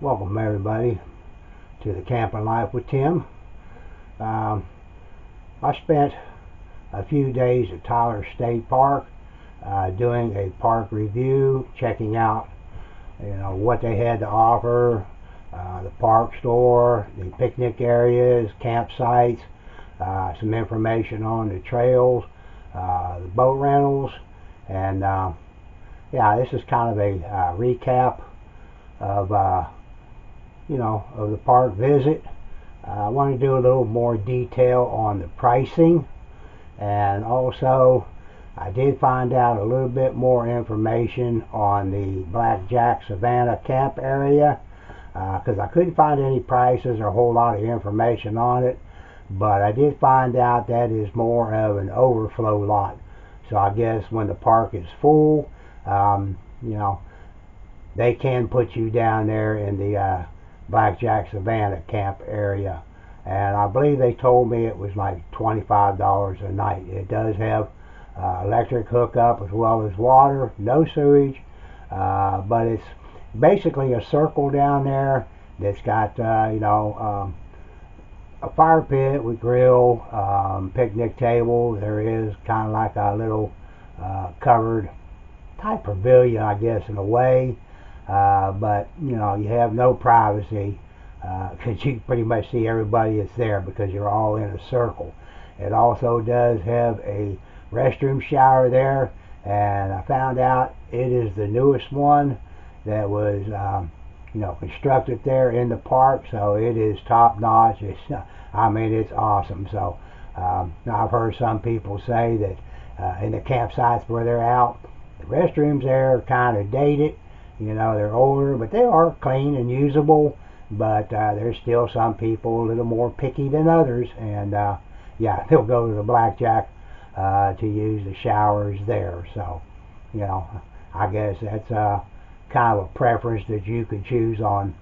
Welcome everybody to the Camping Life with Tim. I spent a few days at Tyler State Park doing a park review, checking out what they had to offer, the park store, the picnic areas, campsites, some information on the trails, the boat rentals, and yeah, this is kind of a recap of of the park visit. I want to do a little more detail on the pricing, and also I did find out a little bit more information on the Blackjack Savannah camp area because I couldn't find any prices or a whole lot of information on it, but I did find out that is more of an overflow lot. So I guess when the park is full, they can put you down there in the Blackjack Savannah camp area, and I believe they told me it was like $25 a night. It does have electric hookup as well as water, no sewage, but it's basically a circle down there that's got a fire pit with grill, picnic table. There is kind of like a little covered type pavilion, I guess, in a way. But you have no privacy because you pretty much see everybody that's there because you're all in a circle. It also does have a restroom shower there, and I found out it is the newest one that was constructed there in the park, so it is top notch. It's awesome. So I've heard some people say that in the campsites where they're out, the restrooms there are kind of dated. They're older, but they are clean and usable. But there's still some people a little more picky than others, and yeah, they'll go to the Blackjack to use the showers there. So, I guess that's kind of a preference that you can choose on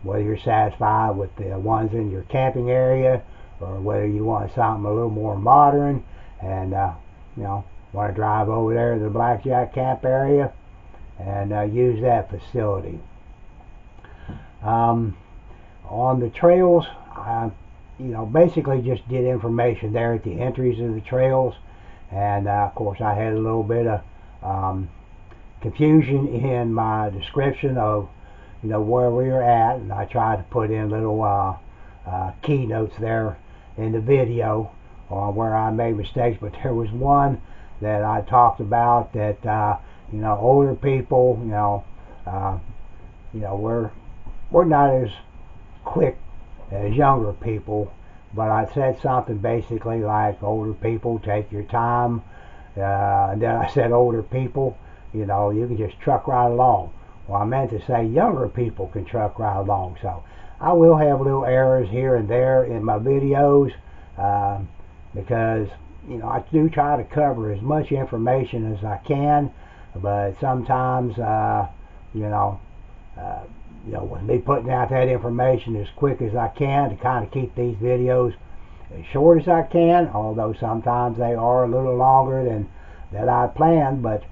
whether you're satisfied with the ones in your camping area or whether you want something a little more modern and want to drive over there to the Blackjack camp area and use that facility. On the trails, I basically just did information there at the entries of the trails, and of course I had a little bit of confusion in my description of where we were at, and I tried to put in little keynotes there in the video on where I made mistakes, but there was one that I talked about that older people, we're not as quick as younger people, but I said something basically like older people take your time, and then I said older people, you can just truck right along. Well, I meant to say younger people can truck right along. So I will have little errors here and there in my videos because I do try to cover as much information as I can. But sometimes, with me putting out that information as quick as I can to kind of keep these videos as short as I can, although sometimes they are a little longer than that I planned. But,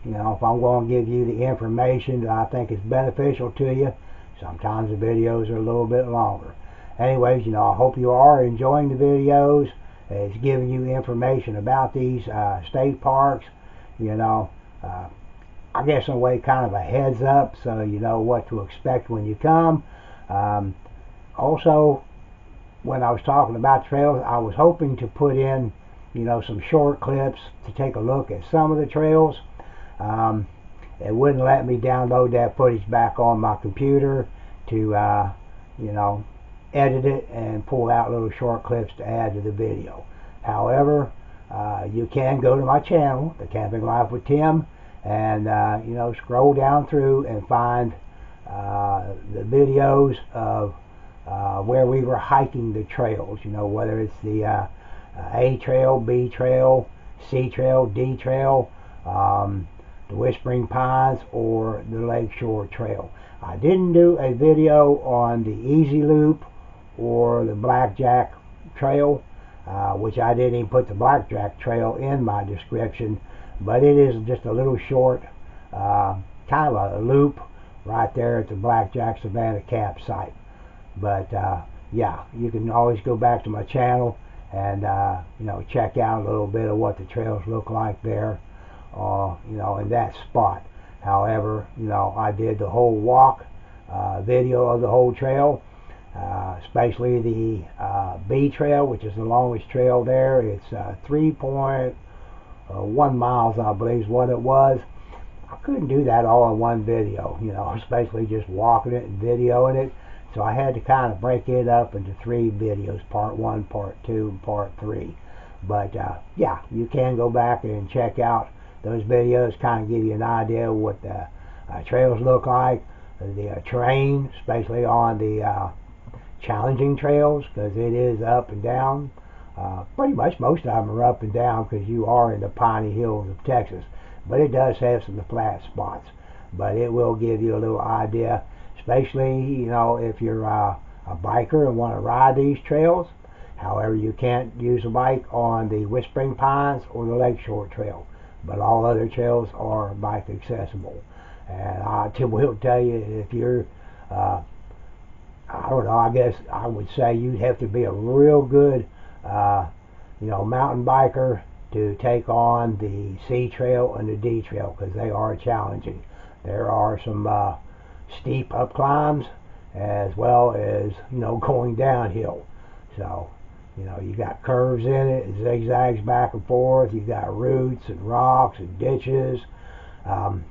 if I'm going to give you the information that I think is beneficial to you, sometimes the videos are a little bit longer. Anyways, I hope you are enjoying the videos. It's giving you information about these state parks, I guess in a way kind of a heads up so you know what to expect when you come. Also, when I was talking about trails, I was hoping to put in some short clips to take a look at some of the trails. It wouldn't let me download that footage back on my computer to edit it and pull out little short clips to add to the video. However, you can go to my channel, The Camping Life with Tim, and scroll down through and find the videos of where we were hiking the trails, whether it's the A trail, B trail, C trail, D trail, the Whispering Pines, or the Lakeshore Trail. I didn't do a video on the Easy Loop or the Blackjack Trail, which I didn't even put the Blackjack Trail in my description, but it is just a little short kind of a loop right there at the Blackjack Savannah campsite. But yeah, you can always go back to my channel and check out a little bit of what the trails look like there, in that spot. However, I did the whole walk video of the whole trail, especially the B trail, which is the longest trail there. It's 3.1 miles, I believe is what it was. I couldn't do that all in one video, especially just walking it and videoing it. So I had to kind of break it up into 3 videos, part 1, part 2, and part 3. But yeah, you can go back and check out those videos, kind of give you an idea of what the trails look like, the terrain, especially on the challenging trails, because it is up and down. Pretty much most of them are up and down because you are in the Piney Hills of Texas. But it does have some flat spots. But it will give you a little idea, especially, if you're a biker and want to ride these trails. However, you can't use a bike on the Whispering Pines or the Lakeshore Trail. But all other trails are bike accessible. And I will tell you, if you're, I don't know, I guess I would say you'd have to be a real good, mountain biker to take on the C trail and the D trail, because they are challenging. There are some steep up climbs as well as going downhill. So you got curves in it, it zigzags back and forth. You got roots and rocks and ditches. And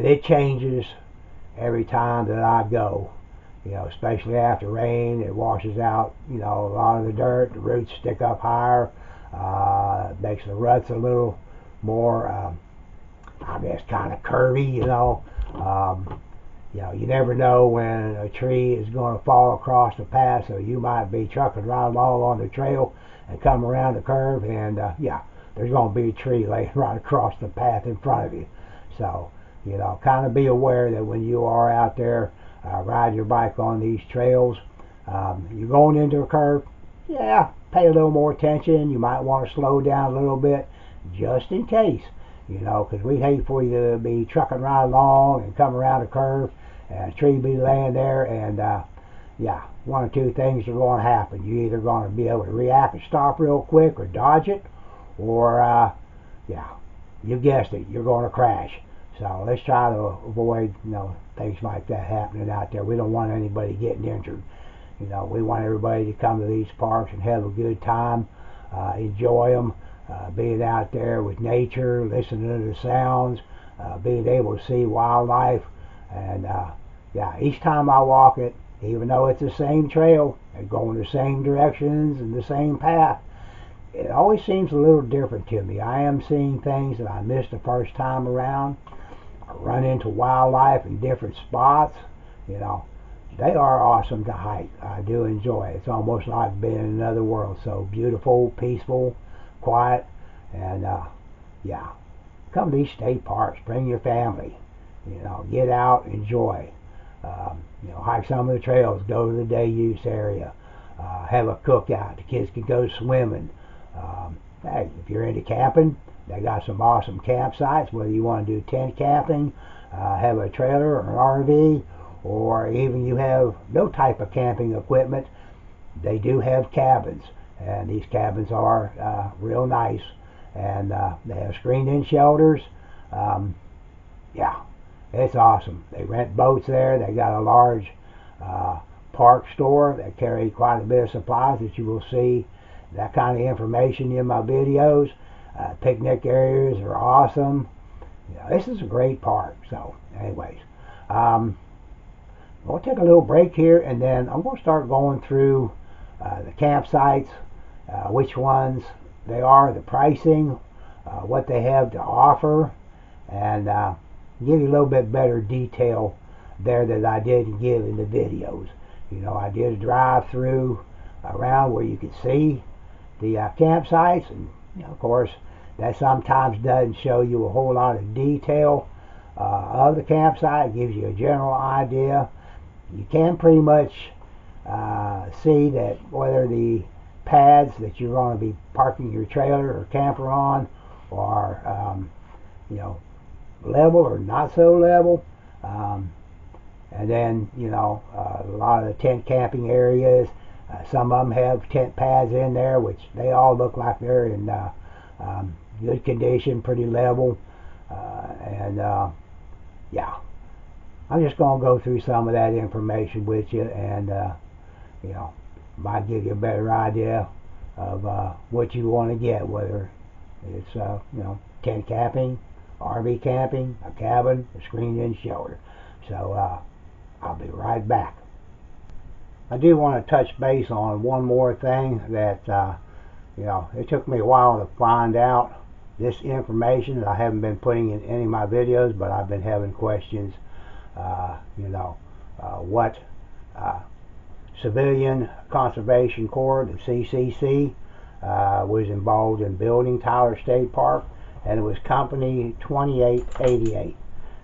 it changes every time that I go. Especially after rain, it washes out a lot of the dirt. The roots stick up higher. Makes the ruts a little more, I guess, kind of curvy. You never know when a tree is going to fall across the path, so you might be trucking right along on the trail and come around the curve, and yeah, there's going to be a tree laying right across the path in front of you. So, kind of be aware that when you are out there riding your bike on these trails, you're going into a curve, yeah, pay a little more attention. You might want to slow down a little bit just in case, because we'd hate for you to be trucking right along and come around a curve and a tree be laying there, and yeah, one or two things are going to happen. You're either going to be able to react and stop real quick or dodge it, or yeah, you guessed it, you're going to crash. So let's try to avoid things like that happening out there. We don't want anybody getting injured. We want everybody to come to these parks and have a good time, enjoy them, being out there with nature, listening to the sounds, being able to see wildlife. And yeah, each time I walk it, even though it's the same trail and going the same directions and the same path, it always seems a little different to me. I am seeing things that I missed the first time around. I run into wildlife in different spots. They are awesome to hike. I do enjoy it. It's almost like being in another world. So beautiful, peaceful, quiet, and yeah, come to these state parks. Bring your family. Get out, enjoy. Hike some of the trails. Go to the day use area. Have a cookout. The kids can go swimming. Hey, if you're into camping, they got some awesome campsites. Whether you want to do tent camping, have a trailer or an RV, or even you have no type of camping equipment, they do have cabins, and these cabins are real nice, and they have screened-in shelters. Yeah, it's awesome. They rent boats there. They got a large park store that carry quite a bit of supplies that you will see that kind of information in my videos. Picnic areas are awesome. This is a great park. So anyways, we'll take a little break here, and then I'm going to start going through the campsites, which ones they are, the pricing, what they have to offer, and give you a little bit better detail there that I didn't give in the videos. I did a drive through around where you could see the campsites, and of course that sometimes doesn't show you a whole lot of detail of the campsite. It gives you a general idea. You can pretty much see that whether the pads that you're going to be parking your trailer or camper on are level or not so level. And then, a lot of the tent camping areas, some of them have tent pads in there, which they all look like they're in good condition, pretty level. Yeah, I'm just going to go through some of that information with you, and might give you a better idea of what you want to get, whether it's tent camping, RV camping, a cabin, a screened-in shelter. So I'll be right back. I do want to touch base on one more thing that it took me a while to find out this information. I haven't been putting in any of my videos, but I've been having questions. What Civilian Conservation Corps, the CCC, was involved in building Tyler State Park, and it was Company 2888.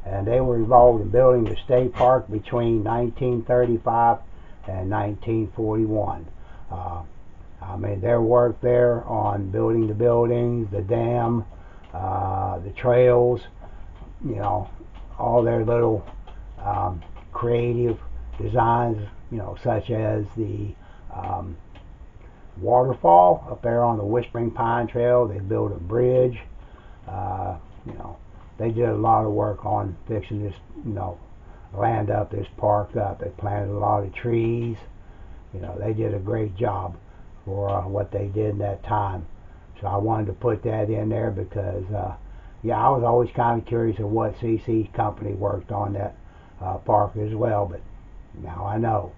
And they were involved in building the state park between 1935 and 1941. Their work there on building the buildings, the dam, the trails, all their little creative designs, such as the waterfall up there on the Whispering Pine Trail. They built a bridge. They did a lot of work on fixing this, land up, this park up. They planted a lot of trees. They did a great job for what they did in that time. So I wanted to put that in there because, I was always kind of curious of what CC Company worked on that park as well, but now I know.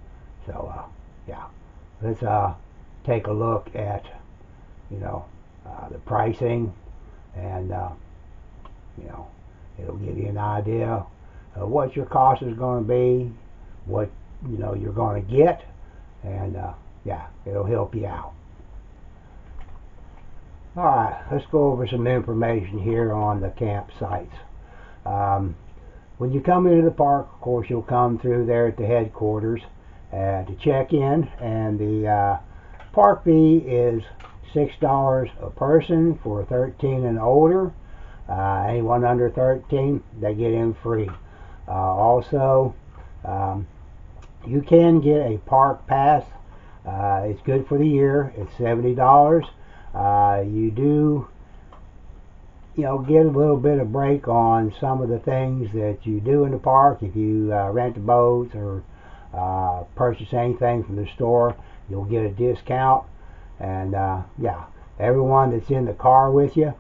So, let's take a look at, the pricing, and, it'll give you an idea of what your cost is going to be, what, you're going to get, and, it'll help you out. Alright, let's go over some information here on the campsites. When you come into the park, of course, you'll come through there at the headquarters to check in, and the park fee is $6 a person for 13 and older. Anyone under 13, they get in free. Also, you can get a park pass. It's good for the year. It's $70. You do, get a little bit of break on some of the things that you do in the park. If you rent the boats or purchase anything from the store, you'll get a discount. And everyone that's in the car with you,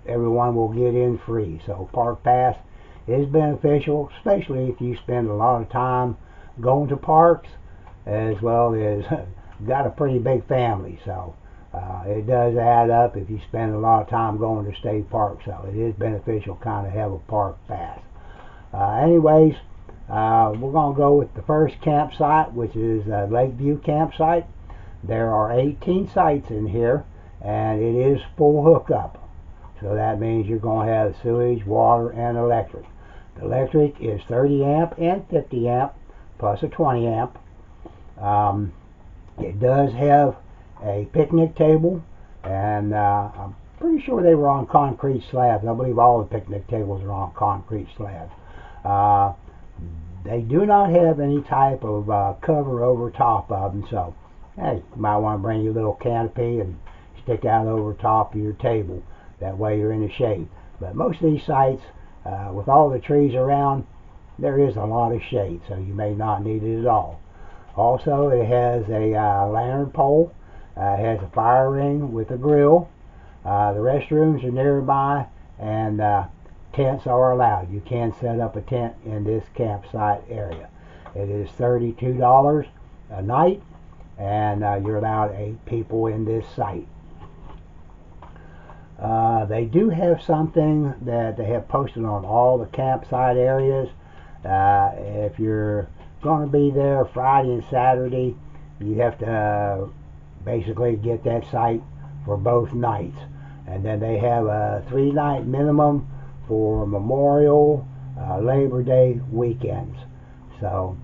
everyone will get in free. So park pass is beneficial, especially if you spend a lot of time going to parks, as well as got a pretty big family. So it does add up if you spend a lot of time going to state parks. So it is beneficial kind of have a park pass. Anyways, we're going to go with the first campsite, which is Lakeview Campsite. There are 18 sites in here, and it is full hookup. So that means you're going to have sewage, water, and electric. The electric is 30 amp and 50 amp, plus a 20 amp. It does have a picnic table, and I'm pretty sure they were on concrete slabs. I believe all the picnic tables are on concrete slabs. They do not have any type of cover over top of them, so hey, you might want to bring your little canopy and stick out over top of your table. That way you're in the shade. But most of these sites, with all the trees around, there is a lot of shade, so you may not need it at all. Also, it has a lantern pole. It has a fire ring with a grill. The restrooms are nearby, and tents are allowed. You can set up a tent in this campsite area. It is $32 a night, and you're allowed 8 people in this site. They do have something that they have posted on all the campsite areas. If you're going to be there Friday and Saturday, you have to basically get that site for both nights. And then they have a 3-night minimum for Memorial, Labor Day weekends. So,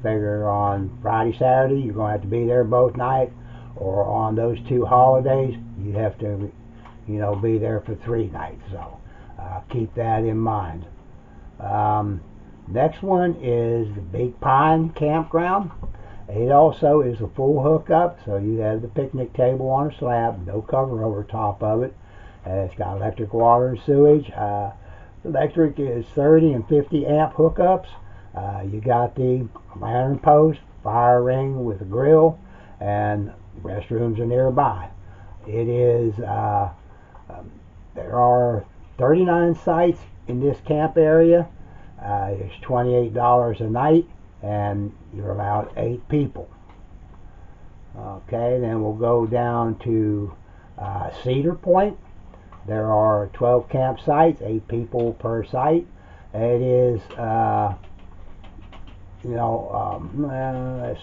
figure on Friday, Saturday, you're going to have to be there both nights, or on those 2 holidays, you have to, be there for 3 nights. So, keep that in mind. Next one is the Big Pine Campground. It also is a full hookup, so you have the picnic table on a slab, no cover over top of it. It's got electric, water, and sewage. Electric is 30 and 50 amp hookups. You got the lantern post, fire ring with a grill, and restrooms are nearby. It is there are 39 sites in this camp area. It's $28 a night, and you're allowed 8 people. Okay, then we'll go down to Cedar Point. There are 12 campsites, 8 people per site. It is, let's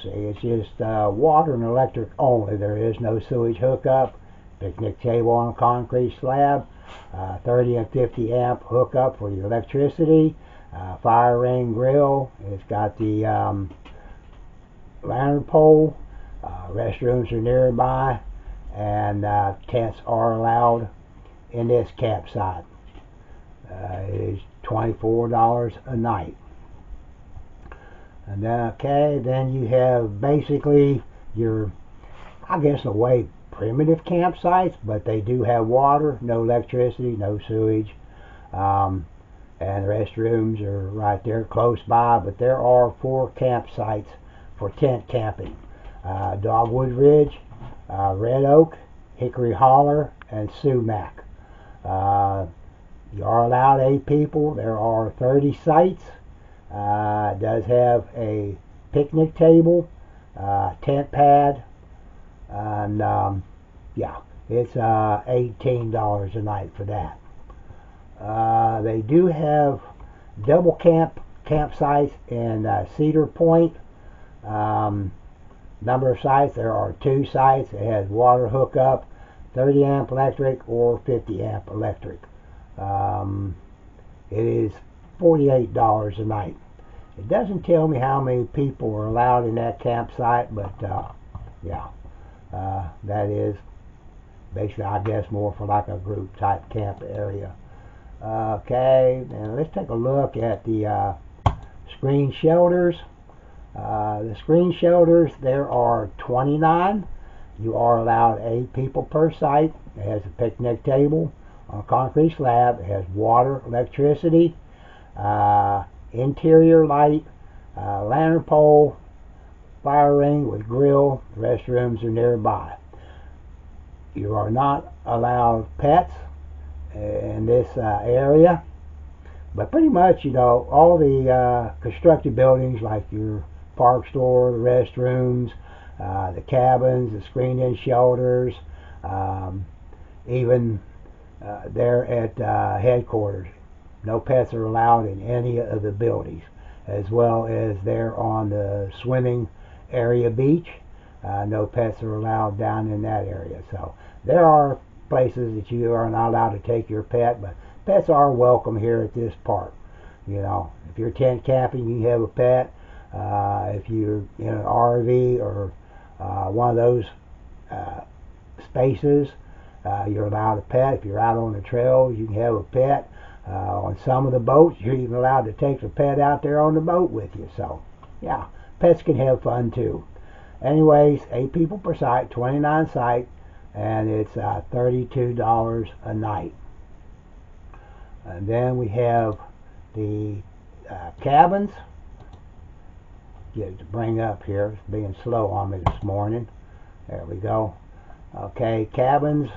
see, it's just water and electric only. There is no sewage hookup. Picnic table on a concrete slab. 30 and 50 amp hookup for your electricity. Fire ring grill. It's got the lantern pole. Restrooms are nearby, and tents are allowed in this campsite. It is $24 a night. And then you have basically your, I guess, in a way, primitive campsites, but they do have water, no electricity, no sewage, and restrooms are right there close by. But there are 4 campsites for tent camping: Dogwood Ridge, Red Oak, Hickory Holler, and Sumac. You are allowed 8 people. There are 30 sites. It does have a picnic table, tent pad, and yeah, it's $18 a night for that. They do have double campsites in Cedar Point. Number of sites, there are 2 sites. It has water hookup, 30 amp electric or 50 amp electric. It is $48 a night. It doesn't tell me how many people are allowed in that campsite, but yeah, that is basically, I guess, more for like a group type camp area. Okay, and let's take a look at the screen shelters. The screen shelters, there are 29. You are allowed 8 people per site. It has a picnic table on a concrete slab. It has water, electricity, interior light, lantern pole, fire ring with grill. Restrooms are nearby. You are not allowed pets in this area, but pretty much, all the constructed buildings, like your park store, the restrooms, the cabins, the screened-in shelters, even there at headquarters, no pets are allowed in any of the buildings, as well as there on the swimming area beach. No pets are allowed down in that area. So there are places that you are not allowed to take your pet, but pets are welcome here at this park. If you're tent camping, you have a pet. If you're in an RV or one of those spaces, you're allowed a pet. If you're out on the trails, you can have a pet. On some of the boats, you're even allowed to take the pet out there on the boat with you. So, yeah, pets can have fun too. Anyways, 8 people per site, 29 site, and it's $32 a night. And then we have the cabins. Get it to bring up here. It's being slow on me this morning. There we go. Okay, cabins.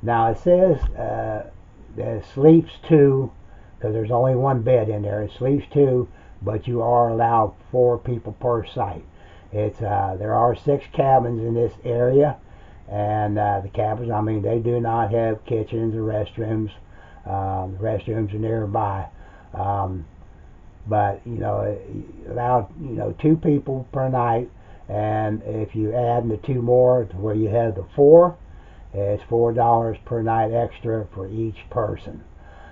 Now it says that it sleeps 2, because there's only 1 bed in there. It sleeps 2, but you are allowed 4 people per site. There are 6 cabins in this area, and the cabins, they do not have kitchens or restrooms. The restrooms are nearby, but allowed 2 people per night, and if you add the 2 more to where you have the 4, it's $4 per night extra for each person.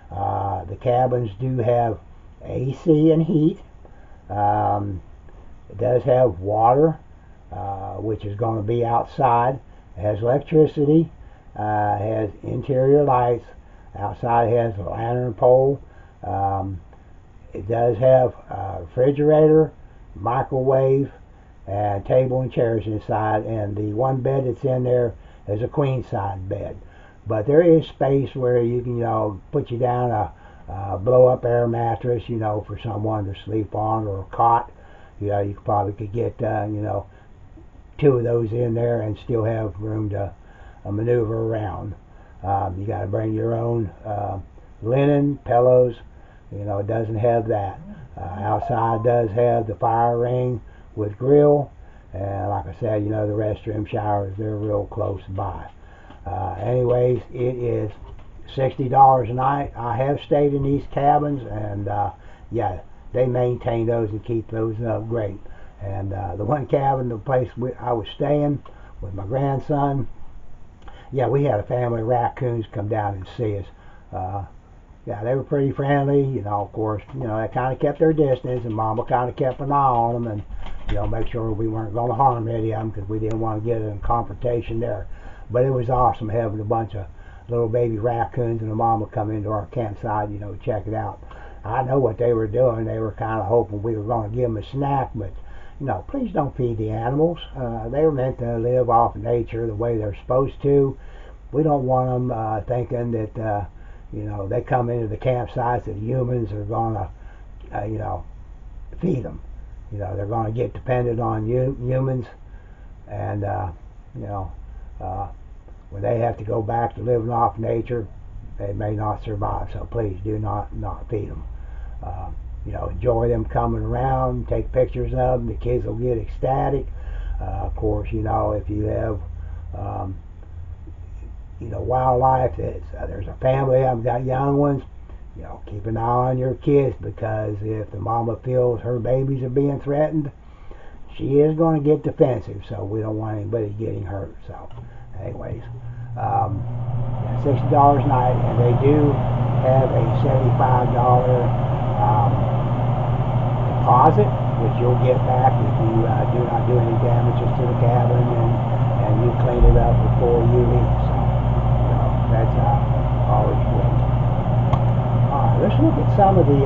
The cabins do have AC and heat. It does have water, which is going to be outside. It has electricity. It has interior lights. Outside it has a lantern pole. It does have a refrigerator, microwave, and table and chairs inside, and the one bed that's in there is a queen size bed. But there is space where you can, put you down a blow up air mattress, for someone to sleep on, or a cot. You probably could get, two of those in there and still have room to maneuver around. You got to bring your own linen, pillows. It doesn't have that. Outside does have the fire ring with grill, and like I said, the restroom showers, they're real close by. Anyways, it is $60 a night. I have stayed in these cabins, and yeah, they maintain those and keep those up great. And the one cabin, the place I was staying with my grandson, yeah, we had a family of raccoons come down and see us. Yeah, they were pretty friendly, of course, they kind of kept their distance, and Mama kind of kept an eye on them, and, make sure we weren't going to harm any of them, because we didn't want to get in confrontation there. But it was awesome having a bunch of little baby raccoons and the mama come into our campsite, check it out. I know what they were doing. They were kind of hoping we were going to give them a snack, but, please don't feed the animals. They were meant to live off nature the way they're supposed to. We don't want them thinking that, they come into the campsites that humans are going to, feed them. They're going to get dependent on humans, and, when they have to go back to living off nature, they may not survive. So please do not feed them. Enjoy them coming around, take pictures of them. The kids will get ecstatic. Of course, if you have, wildlife, there's a family, I've got young ones, keep an eye on your kids, because if the mama feels her babies are being threatened, she is going to get defensive, so we don't want anybody getting hurt. So anyways, $60 a night, and they do have a $75 deposit, which you'll get back if you do not do any damages to the cabin, and you clean it up before you leave. So that's always good. Alright, let's look at some of the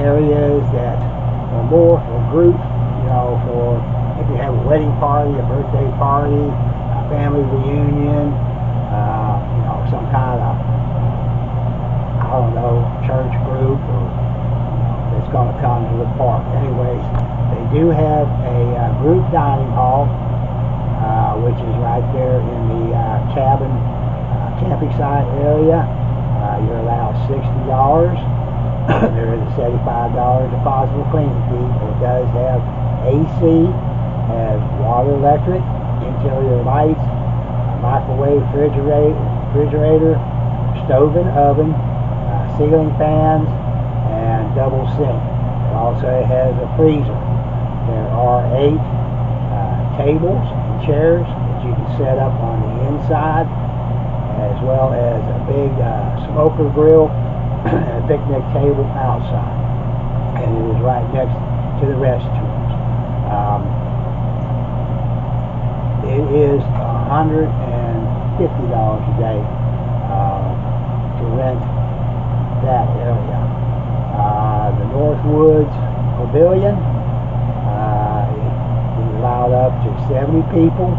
areas that are more for groups, for if you have a wedding party, a birthday party, a family reunion, some kind of, church group, or that's going to come to the park. Anyways, they do have a group dining hall, which is right there in the cabin camping site area. You're allowed $60. There is a $75 deposit for cleaning fee. It does have AC, has water, electric, interior lights, microwave, refrigerator, stove and oven, ceiling fans, and double sink. It also has a freezer. There are 8 tables and chairs that you can set up on the inside, as well as a big smoker grill and a picnic table outside. And it is right next to the restrooms. It is $150 a day to rent that area. The Northwoods Pavilion is allowed up to 70 people.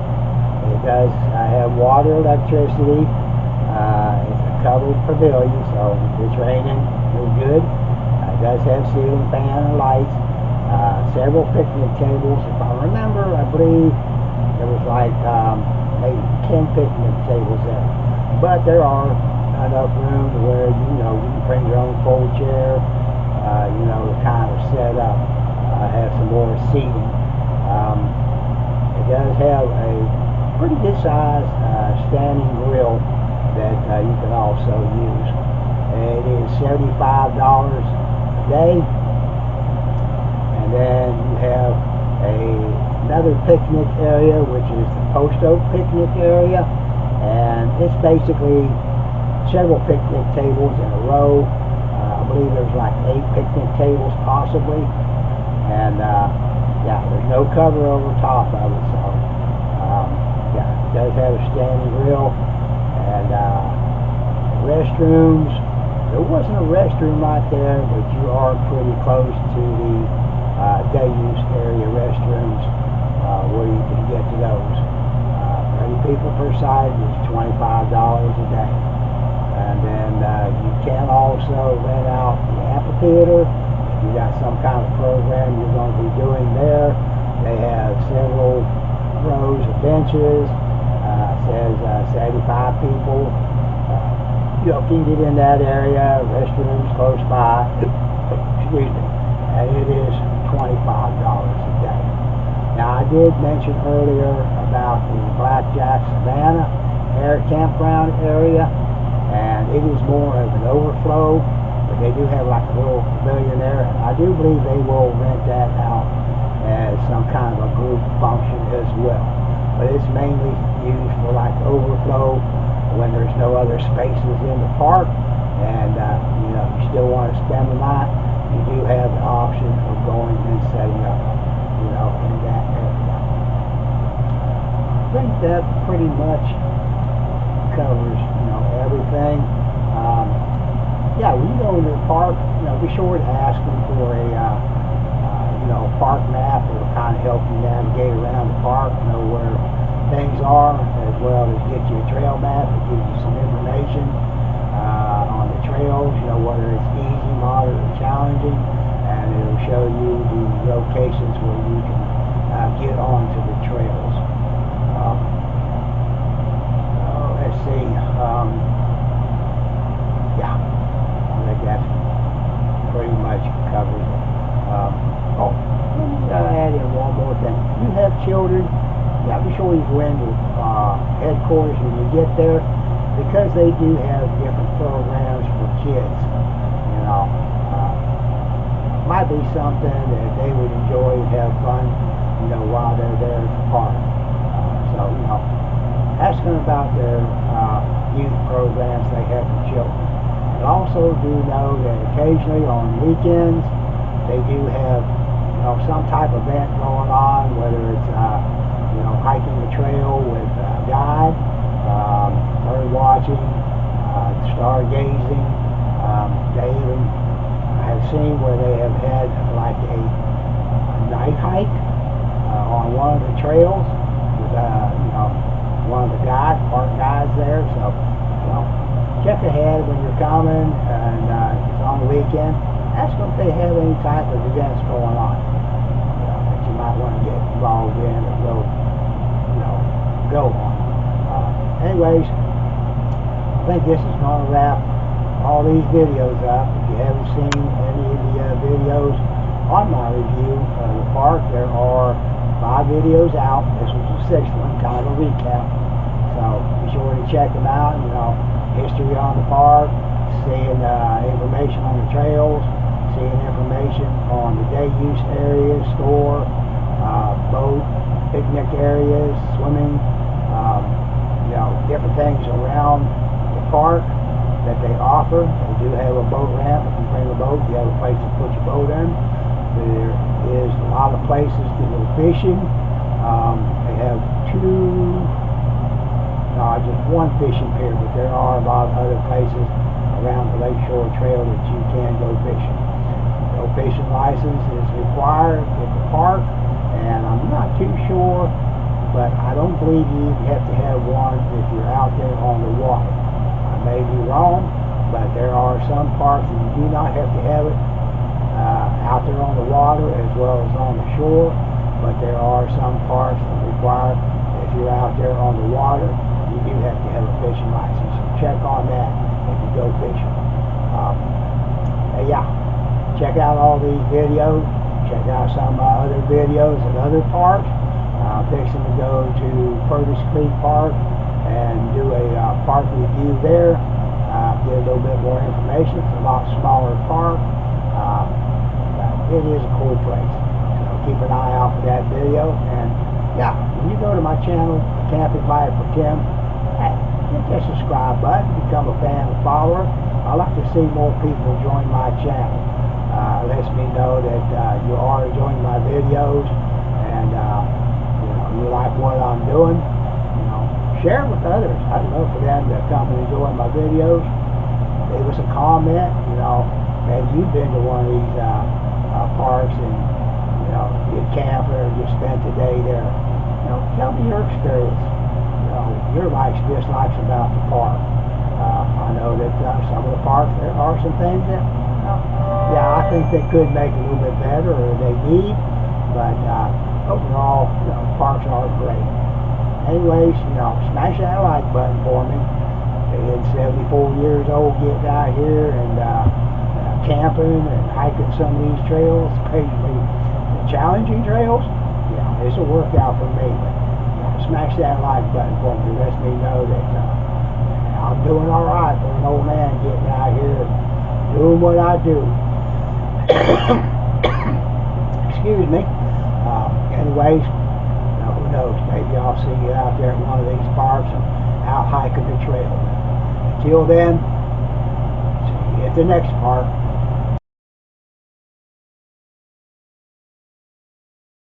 It does have water, electricity. It's a covered pavilion, so if it's raining, you're good. It does have ceiling fan and lights. Several picnic tables. If I remember, I believe there was like maybe 10 picnic tables there. But there are enough room to where you can bring your own fold chair, to kind of set up, have some more seating. It does have a pretty good size standing grill that you can also use. It is $75 a day, and then you have another picnic area, which is the Post Oak picnic area, and it's basically several picnic tables in a row. I believe there's like 8 picnic tables possibly, and yeah, there's no cover over top of it, so yeah, it does have a standing grill, and restrooms There wasn't a restroom right there, but you are pretty close to the day use area restrooms where you can get to those. 30 people per side is $25 a day. And then you can also rent out the amphitheater. If you got some kind of program you're going to be doing there, they have several rows of benches. Says 75 people. You can get in that area. Restrooms close by. Excuse me. And it is $25 a day. Now I did mention earlier about the Blackjack Savannah Air Campground area, and it is more of an overflow, but they do have like a little pavilion there, and I do believe they will rent that out as some kind of a group function as well. But it's mainly used for like overflow when there's no other spaces in the park, and you still want to spend the night. You do have the option of going and setting up, in that area. I think that pretty much covers, everything. Yeah, when you go into the park, be sure to ask them for a, park map. It'll kind of help you navigate around the park, know where things are, as well as get you a trail map. It gives you some information on the trails, whether it's easy, moderate, or challenging, and it'll show you the locations where you can get onto the trails. Let's see. Yeah, I think that pretty much covers it. Let me add in one more thing. If you have children, be sure you go into headquarters when you get there, because they do have different programs for kids. Might be something that they would enjoy and have fun, while they're there at the park. Ask them about their youth programs they have for children. And also do know that occasionally on weekends they do have some type of event going on, whether it's hiking the trail with a guide, bird watching, stargazing. They even have seen where they have had like a night hike on one of the trails with one of the park guides there. So check ahead when you're coming, and it's on the weekend. Ask them if they have any type of events going on that you might want to get involved in or go on. Anyways, I think this is going to wrap all these videos up. If you haven't seen any of the videos on my review of the park, there are 5 videos out. This was the 6th one, kind of a recap. So be sure to check them out. History on the park, seeing information on the trails, seeing information on the day use areas, store, boat, picnic areas, swimming, different things around the park that they offer. They do have a boat ramp. If you bring a boat, you have a place to put your boat in. There is a lot of places to go fishing. They have just one fishing pier, but there are a lot of other places around the Lakeshore Trail that you can go fishing. No fishing license is required at the park, and I'm not too sure, but I don't believe you have to have one if you're out there on the water. I may be wrong, but there are some parks that you do not have to have it out there on the water as well as on the shore, but there are some parks that require, if you're out there on the water, you do have to have a fishing license. So check on that if you go fishing. Check out all these videos. Check out some other videos at other parks. I'm fixing to go to Purvis Creek Park and do a park review there. Get a little bit more information. It's a lot smaller park. But it is a cool place. So keep an eye out for that video. And when you go to my channel, Camping Life with Tim, hit that subscribe button, become a fan and follower. I like to see more people join my channel. Lets me know that you are enjoying my videos, and you like what I'm doing. Share it with others. I'd love for them to come and enjoy my videos. leave us a comment. Maybe you've been to one of these parks and you camp or you spent the day there. Tell me your experience. Your likes, dislikes about the park. I know that some of the parks, there are some things that, I think they could make a little bit better, or they need, but overall, parks are great. Anyways, smash that like button for me. Being 74 years old, getting out here and camping and hiking some of these trails, occasionally challenging trails, it's a workout for me. But smash that like button for me. It lets me know that I'm doing all right for an old man getting out here and doing what I do. Excuse me. Anyways, who knows? Maybe I'll see you out there at one of these parks and out hiking the trail. Until then, see you at the next park.